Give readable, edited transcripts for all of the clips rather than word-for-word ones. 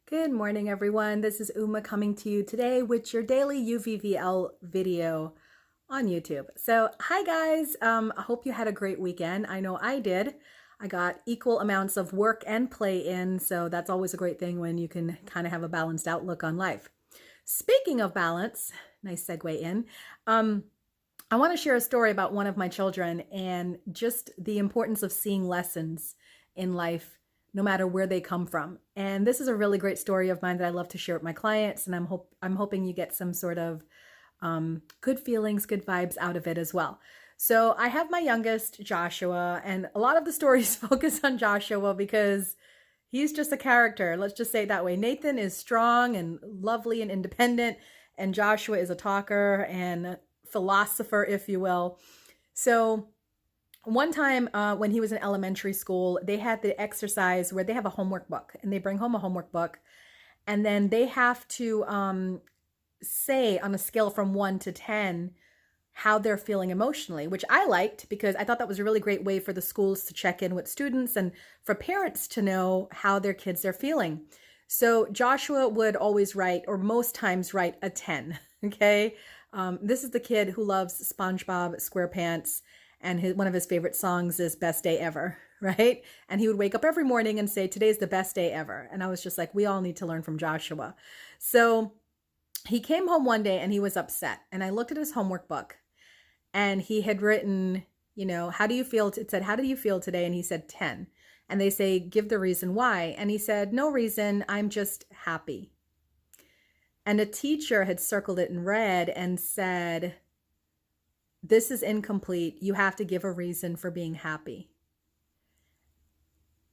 Good morning, everyone. This is Uma coming to you today with your daily UVVL video on YouTube. So, hi guys. I hope you had a great weekend. I know I did. I got equal amounts of work and play in, so that's always a great thing when you can kind of have a balanced outlook on life. Speaking of balance, nice segue in. I want to share a story about one of my children and just the importance of seeing lessons in life, no matter where they come from. And this is a really great story of mine that I love to share with my clients, and I'm hoping you get some sort of good feelings, good vibes out of it as well. So I have my youngest, Joshua, and a lot of the stories focus on Joshua because he's just a character. Let's just say it that way. Nathan is strong and lovely and independent, and Joshua is a talker and philosopher, if you will. So one time when he was in elementary school, they had the exercise where they have a homework book and they bring home a homework book, and then they have to say on a scale from 1 to 10 how they're feeling emotionally, which I liked because I thought that was a really great way for the schools to check in with students and for parents to know how their kids are feeling. So Joshua would always write, or most times write, a 10, okay? This is the kid who loves SpongeBob SquarePants, and one of his favorite songs is Best Day Ever, right? And he would wake up every morning and say, today's the best day ever. And I was just like, we all need to learn from Joshua. So he came home one day and he was upset. And I looked at his homework book and he had written, how do you feel? It said, how do you feel today? And he said 10. And they say, give the reason why. And he said, no reason, I'm just happy. And a teacher had circled it in red and said, this is incomplete. You have to give a reason for being happy.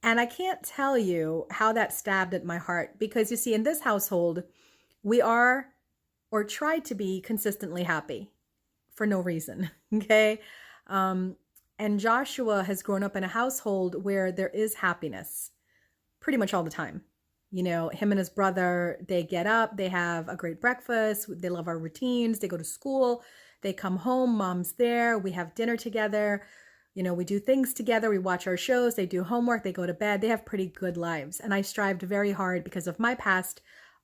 And I can't tell you how that stabbed at my heart, because you see, in this household, we are, or try to be, consistently happy for no reason, okay? And Joshua has grown up in a household where there is happiness pretty much all the time. Him and his brother, they get up, they have a great breakfast, they love our routines, they go to school, they come home, mom's there, we have dinner together, we do things together, we watch our shows, they do homework, they go to bed, they have pretty good lives. And I strived very hard because of my past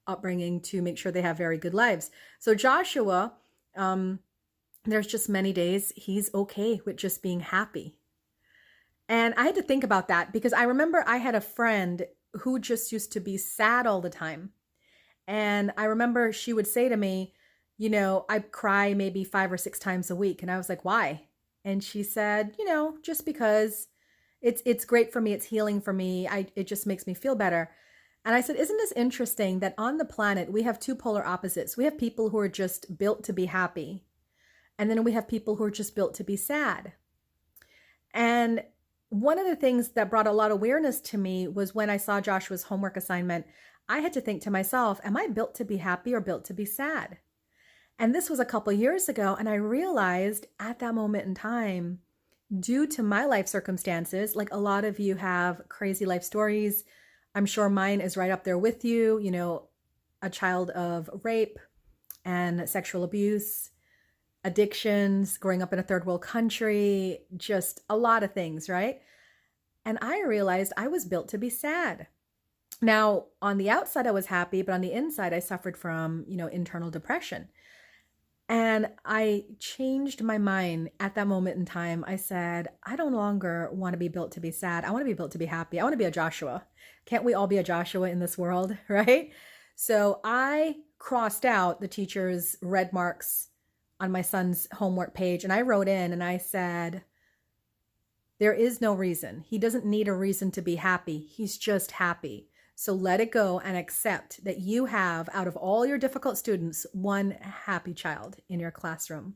upbringing to make sure they have very good lives. So Joshua, there's just many days he's okay with just being happy. And I had to think about that because I remember I had a friend who just used to be sad all the time. And I remember she would say to me, I cry maybe 5 or 6 times a week. And I was like, why? And she said, just because it's great for me. It's healing for me. It just makes me feel better. And I said, isn't this interesting that on the planet, we have two polar opposites. We have people who are just built to be happy. And then we have people who are just built to be sad. And one of the things that brought a lot of awareness to me was when I saw Joshua's homework assignment, I had to think to myself, am I built to be happy or built to be sad? And this was a couple years ago. And I realized at that moment in time, due to my life circumstances, like a lot of you have crazy life stories. I'm sure mine is right up there with you, a child of rape and sexual abuse, addictions, growing up in a third world country, just a lot of things, right? And I realized I was built to be sad. Now, on the outside, I was happy, but on the inside, I suffered from, internal depression. And I changed my mind at that moment in time. I said, I no longer want to be built to be sad. I want to be built to be happy. I want to be a Joshua. Can't we all be a Joshua in this world, right? So I crossed out the teacher's red marks on my son's homework page, and I wrote in and I said, there is no reason. He doesn't need a reason to be happy. He's just happy. So let it go and accept that you have, out of all your difficult students, one happy child in your classroom.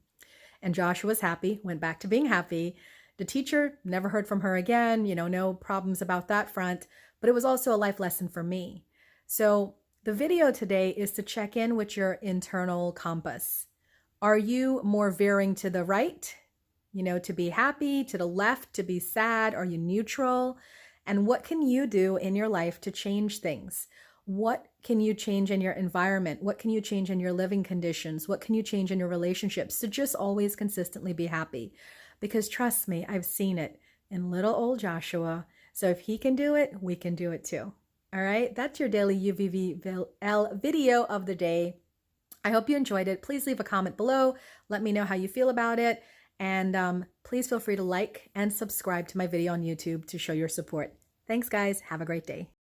And Joshua was happy, went back to being happy. The teacher, never heard from her again, no problems about that front, but it was also a life lesson for me. So the video today is to check in with your internal compass. Are you more veering to the right, to be happy, to the left, to be sad? Are you neutral? And what can you do in your life to change things? What can you change in your environment? What can you change in your living conditions? What can you change in your relationships to just always consistently be happy? Because trust me, I've seen it in little old Joshua. So if he can do it, we can do it too. All right, that's your daily UVVL video of the day. I hope you enjoyed it. Please leave a comment below. Let me know how you feel about it. And please feel free to like and subscribe to my video on YouTube to show your support. Thanks, guys. Have a great day.